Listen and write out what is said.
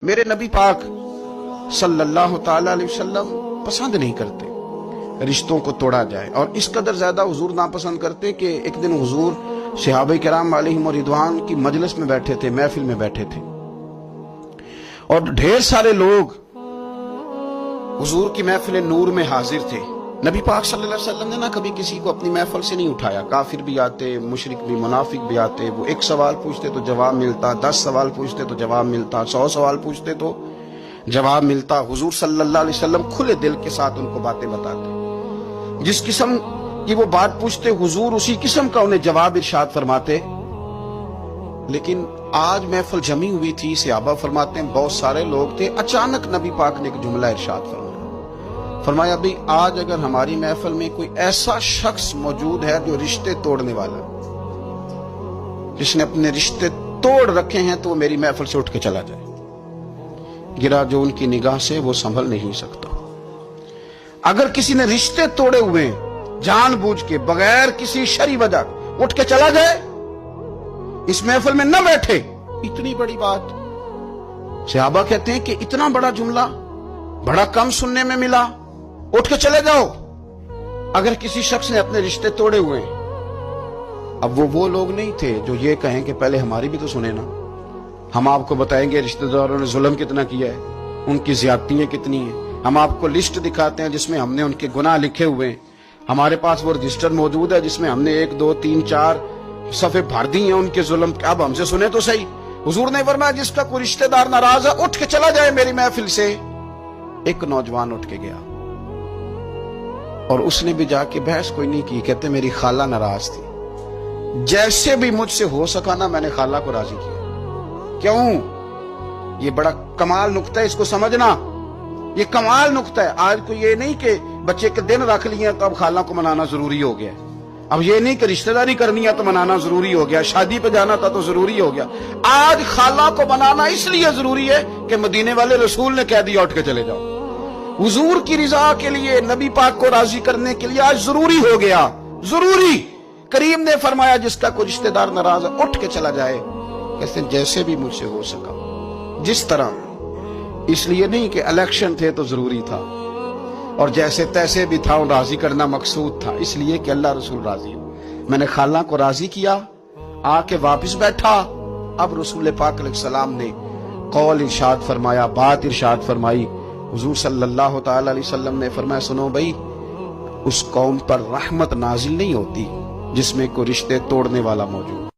میرے نبی پاک صلی اللہ تعالی علیہ وسلم پسند نہیں کرتے رشتوں کو توڑا جائے، اور اس قدر زیادہ حضور ناپسند کرتے کہ ایک دن حضور صحابہ کرام علیہم رضوان کی مجلس میں بیٹھے تھے، محفل میں بیٹھے تھے، اور ڈھیر سارے لوگ حضور کی محفل نور میں حاضر تھے۔ نبی پاک صلی اللہ علیہ وسلم نے نہ کبھی کسی کو اپنی محفل سے نہیں اٹھایا، کافر بھی آتے، مشرک بھی، منافق بھی آتے، وہ ایک سوال پوچھتے تو جواب ملتا، 10 سوال پوچھتے تو جواب ملتا، 100 سوال پوچھتے تو جواب ملتا۔ حضور صلی اللہ علیہ وسلم کھلے دل کے ساتھ ان کو باتیں بتاتے، جس قسم کی وہ بات پوچھتے حضور اسی قسم کا انہیں جواب ارشاد فرماتے۔ لیکن آج محفل جمی ہوئی تھی، صحابہ فرماتے ہیں بہت سارے لوگ تھے، اچانک نبی پاک نے ایک جملہ ارشاد فرمایا بھی آج اگر ہماری محفل میں کوئی ایسا شخص موجود ہے جو رشتے توڑنے والا، جس نے اپنے رشتے توڑ رکھے ہیں، تو وہ میری محفل سے اٹھ کے چلا جائے۔ گرا جو ان کی نگاہ سے وہ سنبھل نہیں سکتا۔ اگر کسی نے رشتے توڑے ہوئے جان بوجھ کے بغیر کسی شرعی وجہ اٹھ کے چلا جائے، اس محفل میں نہ بیٹھے، اتنی بڑی بات۔ صحابہ کہتے ہیں کہ اتنا بڑا جملہ بڑا کم سننے میں ملا، اٹھ کے چلے جاؤ اگر کسی شخص نے اپنے رشتے توڑے ہوئے ہیں۔ اب وہ لوگ نہیں تھے جو یہ کہیں کہ پہلے ہماری بھی تو سنیں نا، ہم آپ کو بتائیں گے رشتہ داروں نے ظلم کتنا کیا ہے، ان کی زیادتیاں کتنی ہیں، ہم آپ کو لسٹ دکھاتے ہیں جس میں ہم نے ان کے گناہ لکھے ہوئے ہیں، ہمارے پاس وہ رجسٹر موجود ہے جس میں ہم نے 1 2 3 4 صفحے بھر دی ہیں ان کے ظلم کے۔ اب ہم سے سنیں تو صحیح۔ حضور نے فرمایا جس کا کوئی رشتہ دار ناراض ہے اٹھ کے چلا جائے میری محفل سے۔ ایک نوجوان اٹھ کے گیا اور اس نے بھی جا کے بحث کوئی نہیں کی، کہتے میری خالہ ناراض تھی، جیسے بھی مجھ سے ہو سکا نا میں نے خالہ کو راضی کیا۔ کیوں؟ یہ بڑا کمال نقطہ ہے، اس کو سمجھنا، یہ کمال نقطہ ہے۔ آج کو یہ نہیں کہ بچے کے دن رکھ لیے تو اب خالہ کو منانا ضروری ہو گیا، اب یہ نہیں کہ رشتہ داری کرنی ہے تو منانا ضروری ہو گیا، شادی پہ جانا تھا تو ضروری ہو گیا۔ آج خالہ کو منانا اس لیے ضروری ہے کہ مدینے والے رسول نے کہہ دیا اٹھ کے چلے جاؤ۔ حضور کی رضا کے لیے، نبی پاک کو راضی کرنے کے لیے آج ضروری ہو گیا، ضروری۔ کریم نے فرمایا جس کا کوئی رشتہ دار ناراض ہے اٹھ کے چلا جائے، کہتے ہیں جیسے بھی مجھ سے ہو سکا، جس طرح۔ اس لیے نہیں کہ الیکشن تھے تو ضروری تھا، اور جیسے تیسے بھی تھا راضی کرنا مقصود تھا، اس لیے کہ اللہ رسول راضی ہو۔ میں نے خالہ کو راضی کیا، آ کے واپس بیٹھا۔ اب رسول پاک علیہ السلام نے قول ارشاد فرمایا، بات ارشاد فرمائی۔ حضور صلی اللہ تعالی علیہ وسلم نے فرمایا سنو بھائی، اس قوم پر رحمت نازل نہیں ہوتی جس میں کوئی رشتے توڑنے والا موجود۔